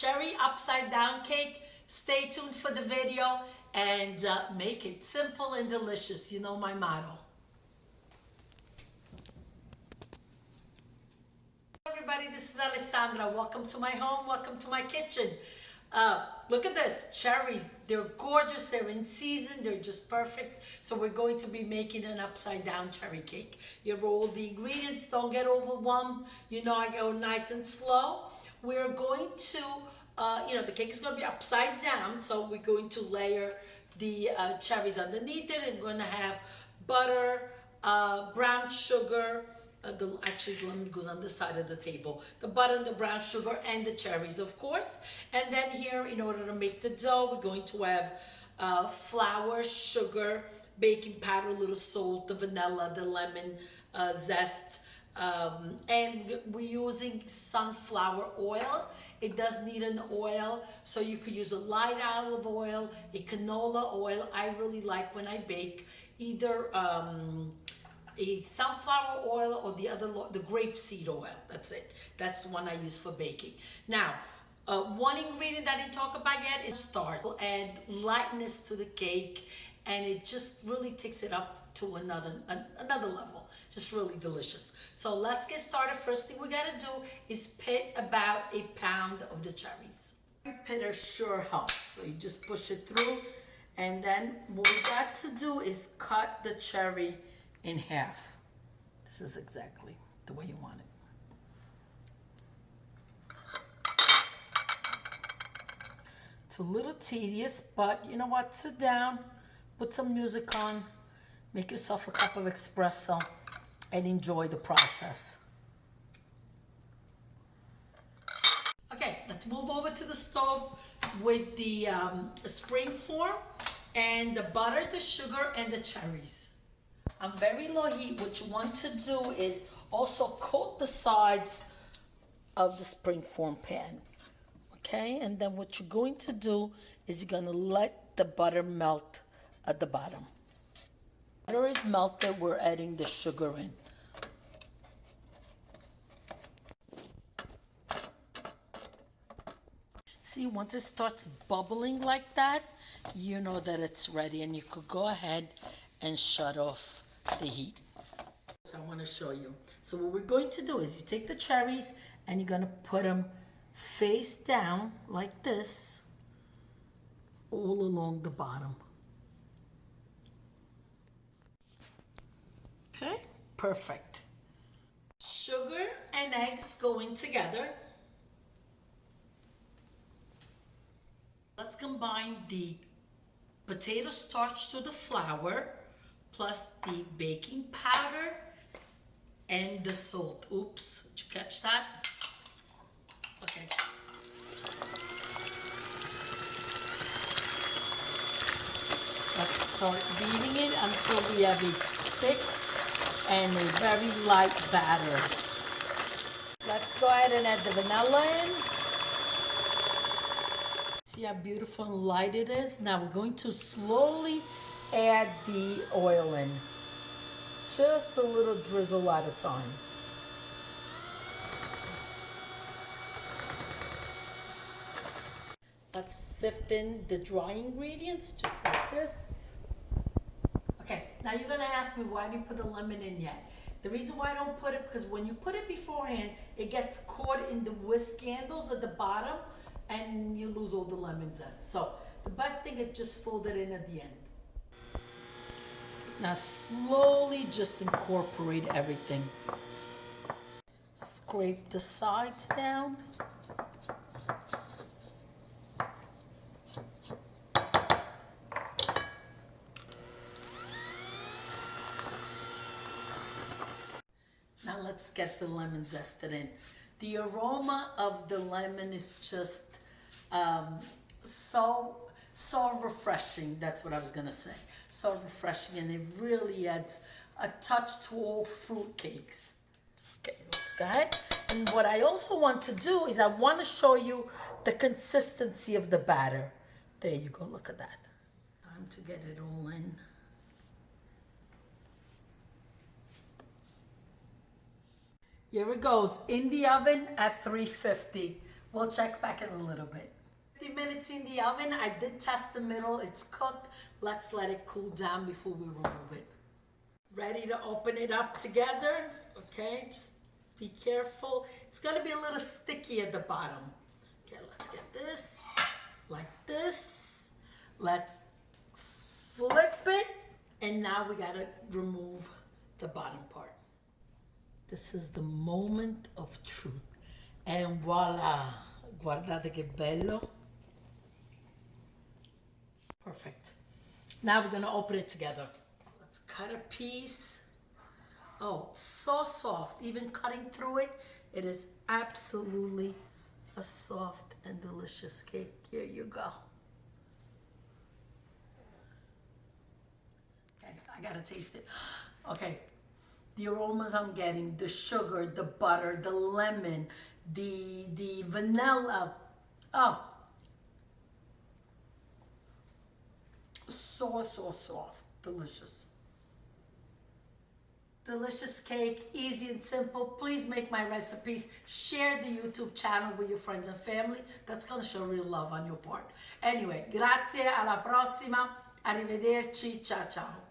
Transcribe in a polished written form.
cherry upside down cake. Stay tuned for the video and make it simple and delicious. You know my motto. Everybody, this is Alessandra. Welcome to my home. Welcome to my kitchen. Look at this, cherries. They're gorgeous. They're in season. They're just perfect. So we're going to be making an upside down cherry cake. You roll the ingredients. Don't get overwhelmed. You know, I go nice and slow. We're going to, the cake is going to be upside down. So we're going to layer the cherries underneath it. And we're going to have butter, brown sugar. Actually, the lemon goes on this side of the table. The butter and the brown sugar and the cherries, of course. And then here, in order to make the dough, we're going to have flour, sugar, baking powder, a little salt, the vanilla, the lemon zest. And we're using sunflower oil. It does need an oil, so you could use a light olive oil, a canola oil. I really like when I bake either a sunflower oil or the grape seed oil. That's it. That's the one I use for baking. Now, one ingredient I didn't talk about yet is starch. It'll add lightness to the cake, and it just really takes it up to another level. Just really delicious. So let's get started. First thing we gotta do is pit about a pound of the cherries. Pitter sure helps. So you just push it through, and then what we got to do is cut the cherry in half. This is exactly the way you want it. It's a little tedious, but you know what? Sit down, put some music on, make yourself a cup of espresso, and enjoy the process. Okay, let's move over to the stove with the springform and the butter, the sugar, and the cherries. On very low heat, what you want to do is also coat the sides of the springform pan. Okay, and then what you're going to do is you're going to let the butter melt at the bottom. Butter is melted, we're adding the sugar in. See, once it starts bubbling like that, you know that it's ready, and you could go ahead and shut off the heat. So I want to show you. So what we're going to do is you take the cherries and you're going to put them face down like this all along the bottom. Okay, perfect. Sugar and eggs going together. Let's combine the potato starch to the flour plus the baking powder and the salt. Oops, did you catch that? Okay. Let's start beating it until we have a thick and a very light batter. Let's go ahead and add the vanilla in. See how beautiful and light it is? Now we're going to slowly add the oil in. Just a little drizzle at a time. Let's sift in the dry ingredients just like this. Okay, now you're gonna ask me why I didn't put the lemon in yet. The reason why I don't put it, because when you put it beforehand, it gets caught in the whisk handles at the bottom and you lose all the lemon zest. So the best thing is just fold it in at the end. Now slowly just incorporate everything. Scrape the sides down. Now let's get the lemon zested in. The aroma of the lemon is just so refreshing. That's what I was gonna say. So refreshing, and it really adds a touch to all fruit cakes. Okay, let's go ahead. And what I also want to do is I want to show you the consistency of the batter. There you go, look at that. Time to get it all in. Here it goes, in the oven at 350 We'll check back in a little bit. 50 minutes in the oven. I did test the middle. It's cooked. Let's let it cool down before we remove it. Ready to open it up together. Okay, just be careful. It's gonna be a little sticky at the bottom. Okay, let's get this like this. Let's flip it. And now we gotta remove the bottom part. This is the moment of truth. And voila! Guardate che bello. Perfect. Now we're gonna open it together. Let's cut a piece. Oh, so soft. Even cutting through it, it is absolutely a soft and delicious cake. Here you go. Okay, I gotta taste it. Okay, the aromas I'm getting, the sugar, the butter, the lemon, the vanilla. Oh, so soft, delicious. Delicious cake, easy and simple. Please make my recipes. Share the YouTube channel with your friends and family. That's gonna show real love on your part. Anyway, grazie, alla prossima. Arrivederci, ciao ciao.